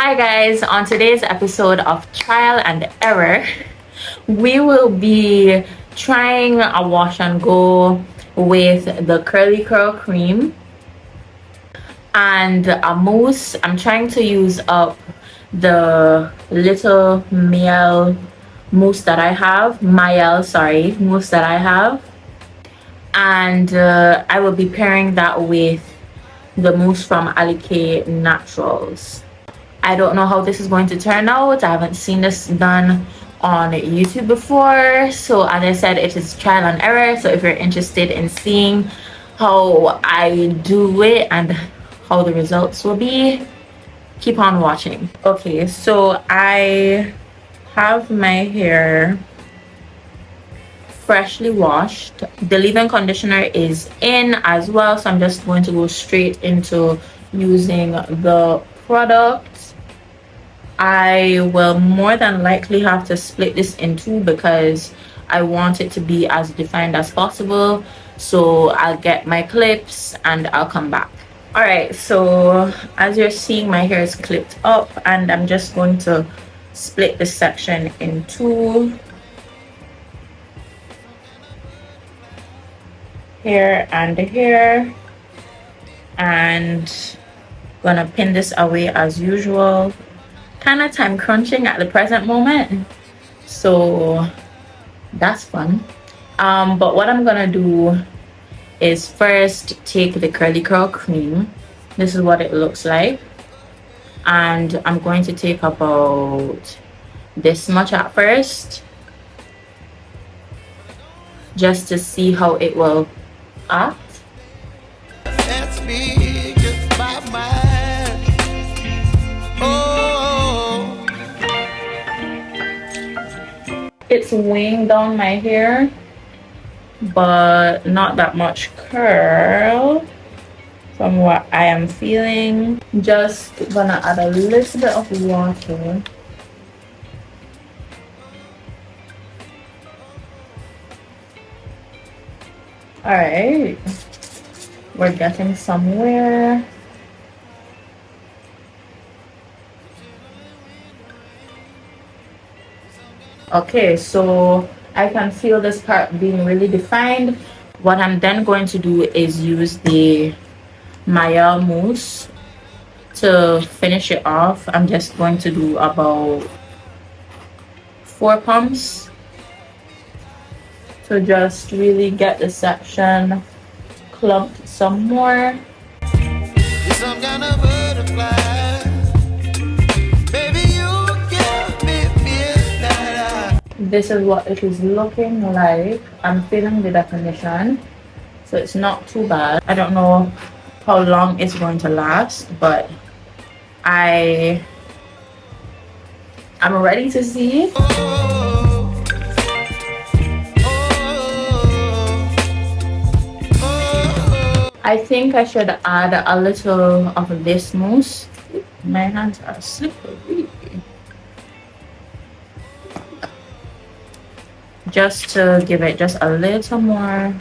Hi guys, on today's episode of Trial and Error, we will be trying a wash and go with the Curly Curl cream and a mousse. I'm trying to use up the little Mielle mousse that I have, mousse that I have, and I will be pairing that with the mousse from Alikay Naturals. I don't know how this is going to turn out. I haven't seen this done on YouTube before, so as I said, it is trial and error. So if you're interested in seeing how I do it and how the results will be, keep on watching. Okay, so I have my hair freshly washed. The leave-in conditioner is in as well, so I'm just going to go straight into using the product. I will more than likely have to split this in two because I want it to be as defined as possible. So I'll get my clips and I'll come back. All right, so as you're seeing, my hair is clipped up and I'm just going to split this section in two. Here and here, and gonna pin this away as usual. Kind of time crunching at the present moment, so that's fun. But what I'm gonna do is first take the Curly Curl cream. This is what it looks like, and I'm going to take about this much at first just to see how it will act. That's me, just by mine. Oh, It's weighing down my hair, but not that much curl from what I am feeling. Just gonna add a little bit of water. All right, we're getting somewhere. Okay, so I can feel this part being really defined. What I'm then going to do is use the Mielle mousse to finish it off. I'm just going to do about 4 pumps to just really get the section clumped some more. you're some kind of butterfly. Baby, you give me midnight. This is what it is looking like. I'm feeling the definition, so it's not too bad. I don't know how long it's going to last, but I'm ready to see. I think I should add a little of this mousse. My hands are slippery. Just to give it just a little more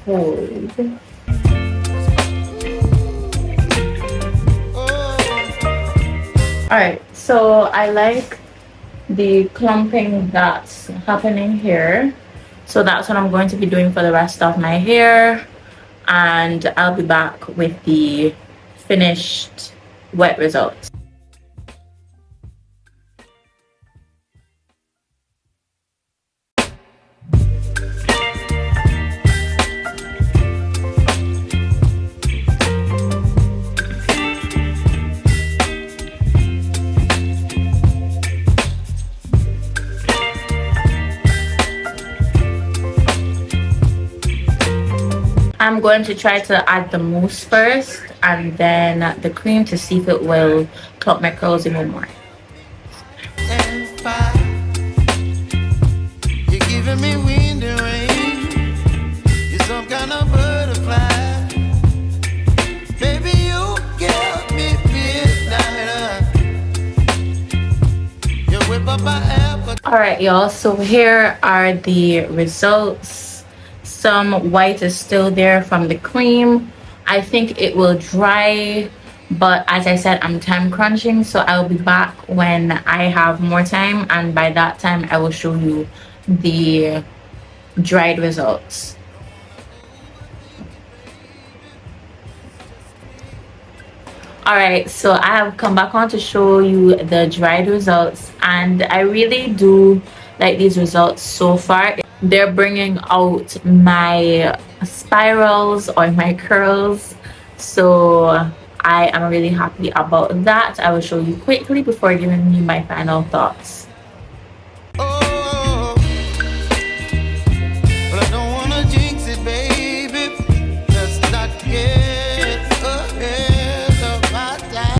hold. Alright, so I like the clumping that's happening here. So that's what I'm going to be doing for the rest of my hair. And I'll be back with the finished wet results. I'm going to try to add the mousse first and then the cream to see if it will clump my curls even more. And fire. You're giving me wind and rain. You're some kind of butterfly. Baby, you give me midnight. You whip up my appetite. Alright y'all, so here are the results. Some white is still there from the cream. I think it will dry but as I said, I'm time crunching, so I'll be back when I have more time, and by that time I will show you the dried results. Alright, so I have come back on to show you the dried results, and I really do like these results so far. They're bringing out my spirals or my curls, so I am really happy about that. I will show you quickly before giving you my final thoughts. Oh, but I don't wanna jinx it, baby. Let's not get ahead of my time.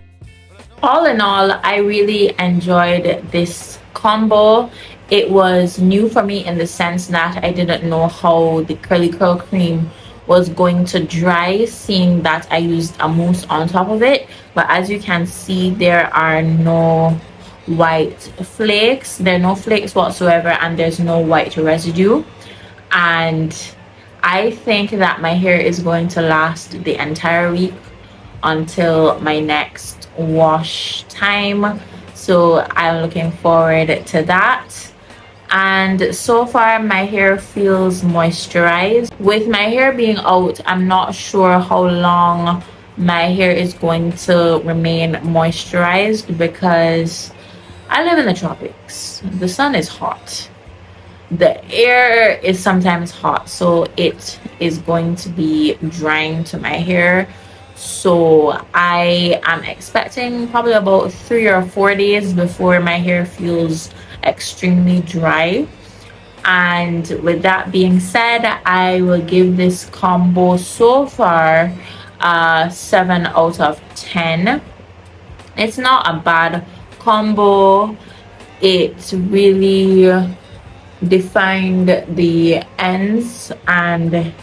All in all, I really enjoyed this combo. It was new for me in the sense that I didn't know how the curly curl cream was going to dry, seeing that I used a mousse on top of it. But as you can see, there are no white flakes. There are no flakes whatsoever, and there's no white residue. And I think that my hair is going to last the entire week until my next wash time, so I'm looking forward to that. And so far my hair feels moisturized. With my hair being out, I'm not sure how long my hair is going to remain moisturized because I live in the tropics. The sun is hot, the air is sometimes hot, so it is going to be drying to my hair. So I am expecting probably about 3 or 4 days before my hair feels extremely dry. And with that being said, I will give this combo so far 7 out of 10. It's not a bad combo. It really defined the ends, and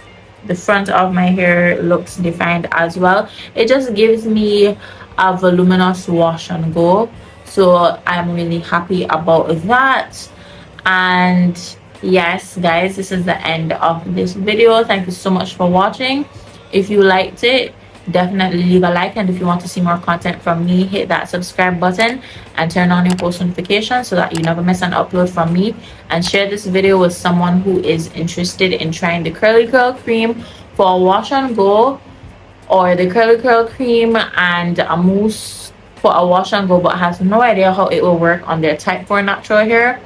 the front of my hair looks defined as well. It just gives me a voluminous wash and go, so I'm really happy about that. And yes guys, this is the end of this video. Thank you so much for watching. If you liked it, definitely leave a like, and if you want to see more content from me, hit that subscribe button and turn on your post notifications so that you never miss an upload from me. And share this video with someone who is interested in trying the curly curl cream for a wash and go, or the curly curl cream and a mousse for a wash and go but has no idea how it will work on their type 4 natural hair.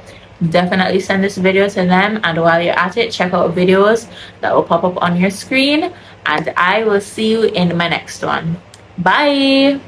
Definitely send this video to them, and while you're at it, check out videos that will pop up on your screen, and I will see you in my next one. Bye.